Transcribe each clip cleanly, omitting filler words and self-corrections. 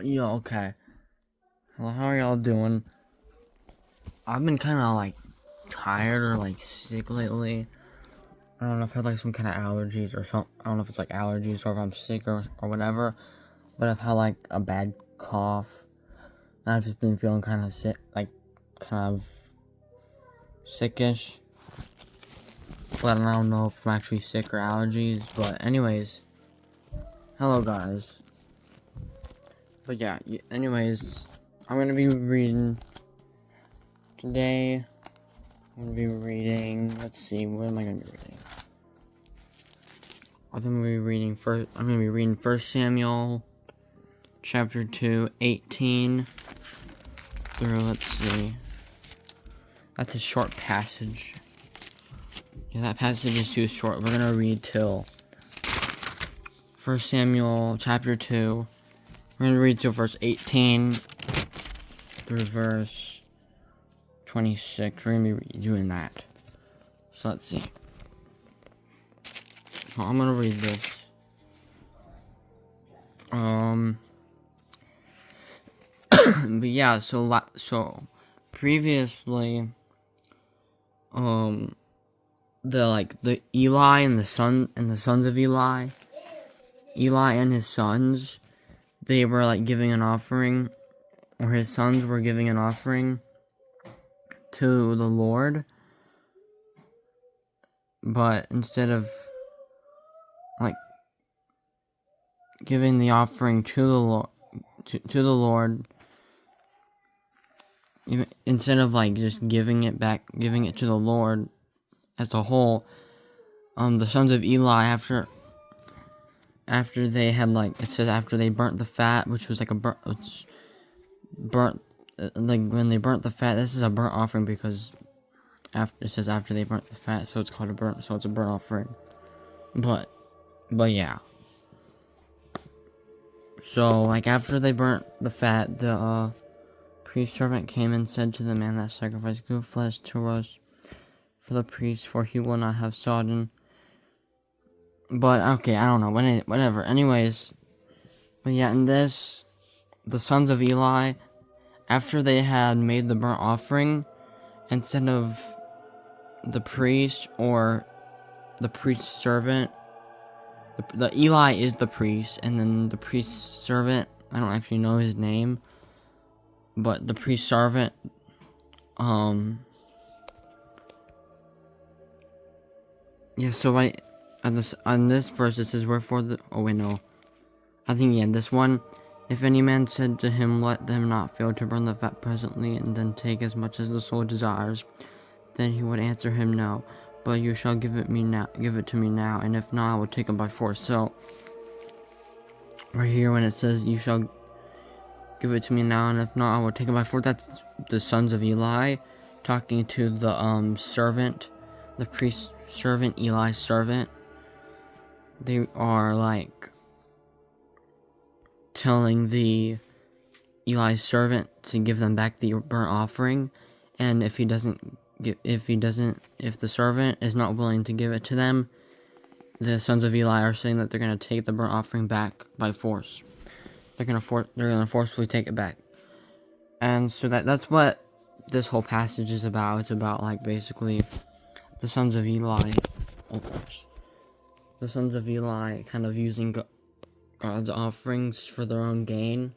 Yeah, okay. Well, how are y'all doing? I've been kind of like tired or like sick lately. I don't know if I have like some kind of allergies or something. I don't know if it's like allergies or if I'm sick or whatever. But I've had like a bad cough. And I've just been feeling kind of sick, like kind of sickish. But I don't know if I'm actually sick or allergies. But anyways, hello guys. But yeah, anyways, I'm gonna be reading today. I'm gonna be reading. Let's see, what am I gonna be reading? I'm gonna be reading First Samuel, chapter 2, 18 through. Let's see. That's a short passage. Yeah, that passage is too short. We're gonna read till First Samuel, chapter 2. We're gonna read till verse 18 through verse 26. We're gonna be doing that. So let's see. So I'm gonna read this. But yeah, so previously, the Eli and the sons of Eli and his sons, they were like giving an offering, or his sons were giving an offering to the Lord, but instead of like giving the offering to the Lord, to the Lord, instead of like just giving it to the Lord as a whole, the sons of Eli, after they had like, it says after they burnt the fat, which was like a burnt like when they burnt the fat. This is a burnt offering because it says after they burnt the fat, so it's called so it's a burnt offering. But yeah. So like after they burnt the fat, the priest servant came and said to the man that sacrificed, "Give flesh to us for the priest, for he will not have sodden." But okay, I don't know. Whatever. Anyways, but yeah, in this, the sons of Eli, after they had made the burnt offering, instead of the priest or the priest's servant, the Eli is the priest, and then the priest's servant, I don't actually know his name, but the priest's servant, yeah, so on this verse it says, "Wherefore the," oh wait, no, I think, yeah, this one, "If any man said to him, let them not fail to burn the fat presently, and then take as much as the soul desires, then he would answer him, No, but you shall give it to me now, and if not, I will take it by force." So, right here when it says, "You shall give it to me now, and if not, I will take it by force," that's the sons of Eli talking to the servant, the priest servant, Eli's servant. They are like telling the Eli's servant to give them back the burnt offering, and if the servant is not willing to give it to them, the sons of Eli are saying that they're going to take the burnt offering back by force. They're going to forcefully take it back. And so that's what this whole passage is about. It's about like basically the sons of Eli, the sons of Eli kind of using God's offerings for their own gain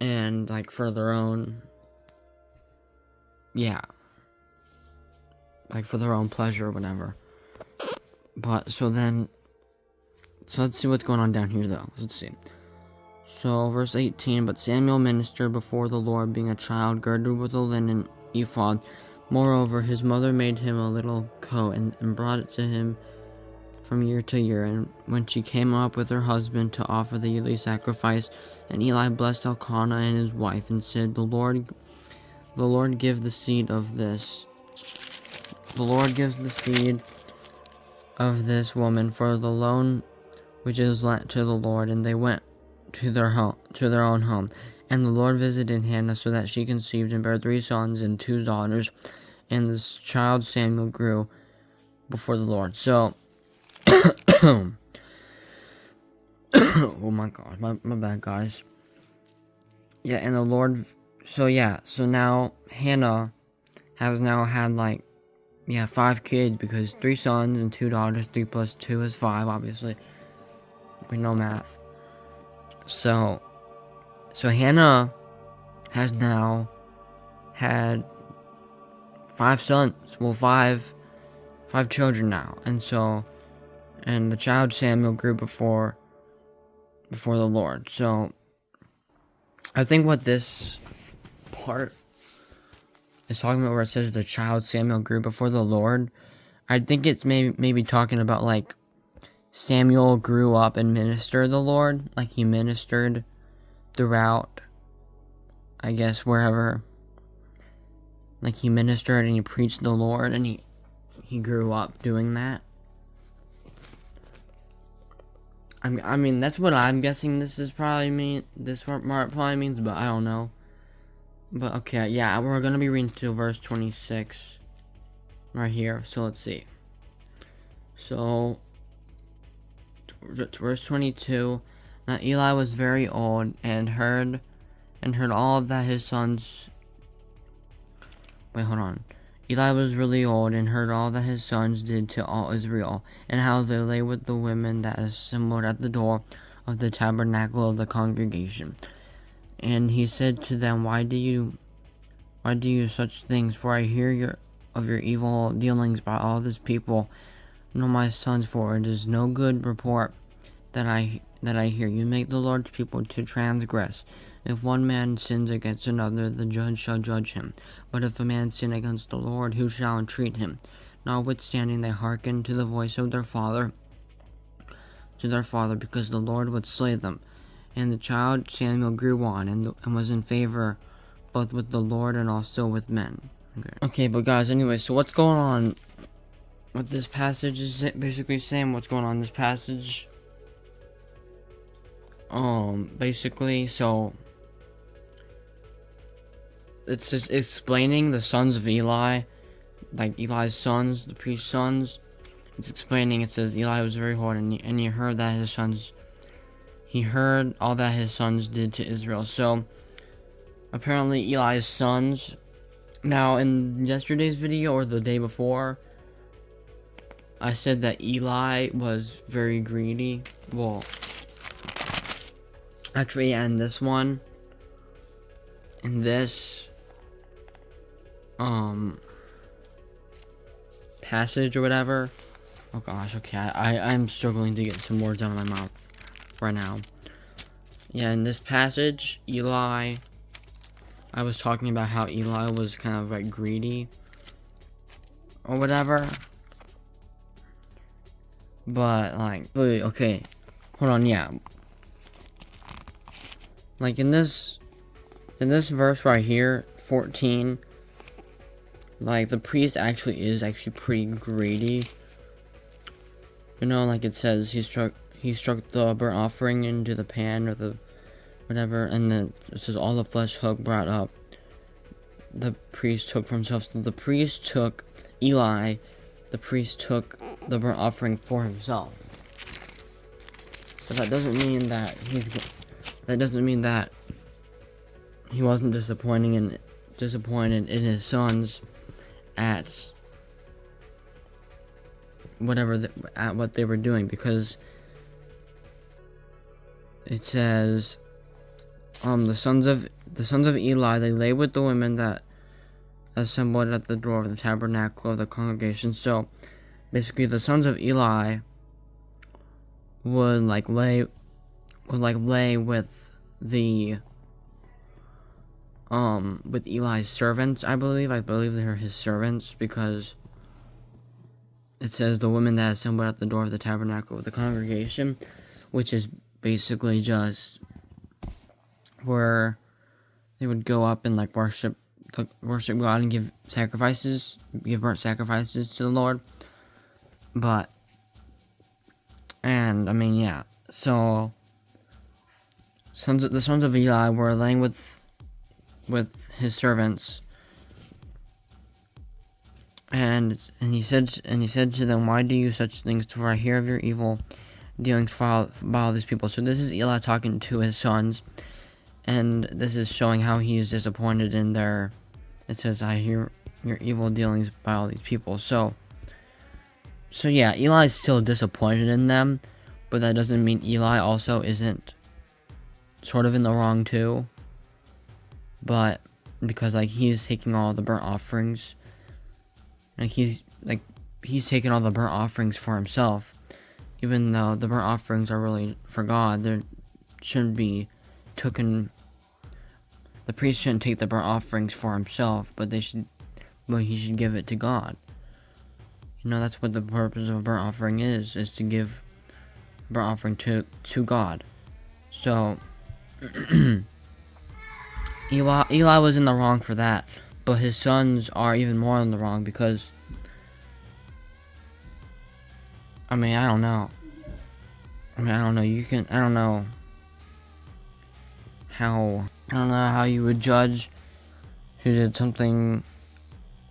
and like for their own, yeah, like for their own pleasure or whatever. But so let's see what's going on down here though. Let's see. So verse 18, "But Samuel ministered before the Lord, being a child, girded with a linen ephod. Moreover, his mother made him a little coat and brought it to him from year to year. And when she came up with her husband to offer the yearly sacrifice, and Eli blessed Elkanah and his wife, and said, The Lord give the seed of this. The Lord gives the seed of this woman for the loan which is lent to the Lord." And they went to their own home. And the Lord visited Hannah, so that she conceived and bare 3 sons and 2 daughters. And this child Samuel grew before the Lord. So Oh my god, my bad, guys. Yeah, and the Lord. So yeah, so now Hannah has now had like, yeah, 5 kids, because 3 sons and 2 daughters. 3 plus 2 is 5, obviously. We know math. So Hannah has now had 5 sons. Well, 5 children now, and the child Samuel grew before the Lord. So I think what this part is talking about, where it says the child Samuel grew before the Lord, I think it's maybe talking about like Samuel grew up and ministered the Lord, like he ministered throughout, I guess, wherever, like he ministered and he preached the Lord, and he grew up doing that. I mean, that's what I'm guessing this part probably means, but I don't know. But okay, yeah, we're gonna be reading to verse 26 right here. So let's see. So verse 22. Now Eli was very old and heard all that his sons. Wait, hold on. Eli was really old and heard all that his sons did to all Israel, and how they lay with the women that assembled at the door of the tabernacle of the congregation. And he said to them, Why do you such things? For I hear of your evil dealings by all this people. No, my sons, for it is no good report that I hear. You make the Lord's people to transgress. If one man sins against another, the judge shall judge him. But if a man sin against the Lord, who shall entreat him? Notwithstanding, they hearkened to the voice of their father, because the Lord would slay them. And the child Samuel grew on, and was in favor both with the Lord and also with men. Okay, but guys, anyway, so what's going on? What this passage is basically saying, what's going on in this passage? Basically, so it's just explaining the sons of Eli, like Eli's sons, the priest's sons. It's explaining. It says Eli was very old, and he heard that his sons. He heard all that his sons did to Israel. So apparently, Eli's sons. Now, in yesterday's video or the day before, I said that Eli was very greedy. Well, actually, and this one, in this passage or whatever. Oh gosh, okay, I'm struggling to get some words out of my mouth right now. Yeah, in this passage, I was talking about how Eli was kind of like greedy or whatever. But like, okay, hold on, yeah. Like in this verse right here, 14, like the priest is actually pretty greedy. You know, like it says he struck the burnt offering into the pan or the whatever, and then it says all the flesh Hug brought up, the priest took for himself. So the priest took the the burnt offering for himself. But that doesn't mean that he wasn't disappointed in his sons at what they were doing, because it says the sons of Eli, they lay with the women that assembled at the door of the tabernacle of the congregation. So basically the sons of Eli would lay with with Eli's servants. I believe they're his servants, because it says the women that assembled at the door of the tabernacle of the congregation, which is basically just where they would go up and worship God and give burnt sacrifices to the Lord. And I mean, yeah. So the sons of Eli were laying with his servants, and he said to them, Why do you such things? For I hear of your evil dealings by all these people. So this is Eli talking to his sons, and this is showing how he's disappointed in their. It says, "I hear your evil dealings by all these people." So yeah, Eli's still disappointed in them, but that doesn't mean Eli also isn't sort of in the wrong too. But because like he's taking all the burnt offerings, he's taking all the burnt offerings for himself, even though the burnt offerings are really for God. They shouldn't be taken. The priest shouldn't take the burnt offerings for himself, but he should give it to God. That's what the purpose of a burnt offering is to give burnt offering to God. So Eli was in the wrong for that, but his sons are even more in the wrong because I don't know. I don't know how you would judge who did something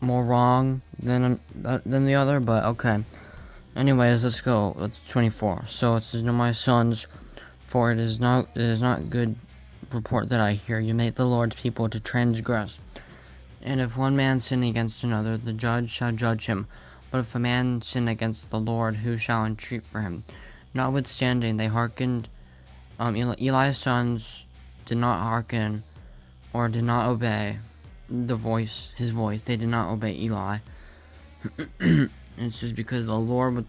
more wrong than the other, but okay. Anyways, let's go. Let's 24. So it says, "No, my sons, for it is not good report that I hear. You make the Lord's people to transgress. And if one man sin against another, the judge shall judge him. But if a man sin against the Lord, who shall entreat for him? Notwithstanding, they hearkened. Eli's sons did not hearken, or did not obey his voice. They did not obey Eli. And it's just because the Lord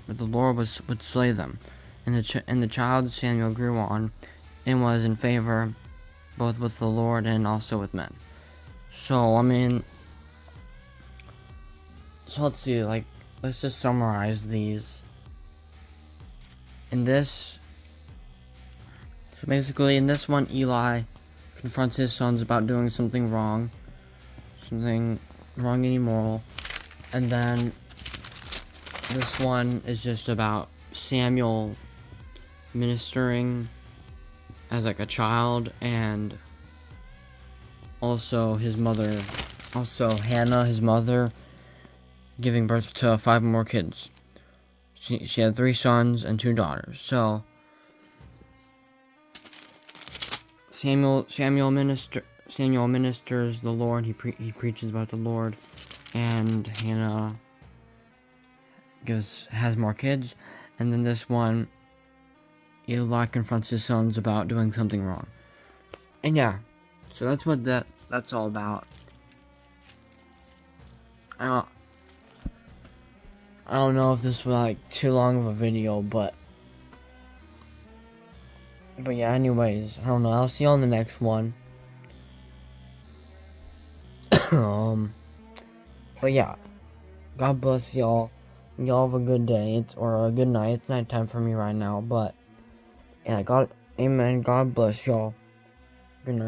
would slay them. And the child Samuel grew on, and was in favor both with the Lord and also with men." So let's see, let's just summarize these. So basically in this one, Eli confronts his sons about doing something wrong and immoral. And then this one is just about Samuel ministering as a child, and also Hannah, his mother, giving birth to 5 more kids. She had 3 sons and 2 daughters. So Samuel ministers the Lord. He preaches about the Lord, and Hannah has more kids. And then this one, Eli confronts his sons about doing something wrong. And yeah, so that's what that's all about. I don't know if this was too long of a video, but yeah, anyways, I don't know. I'll see you on the next one. But yeah, God bless y'all. Y'all have a good day, or a good night. It's nighttime for me right now, but yeah, amen. God bless y'all. Good night.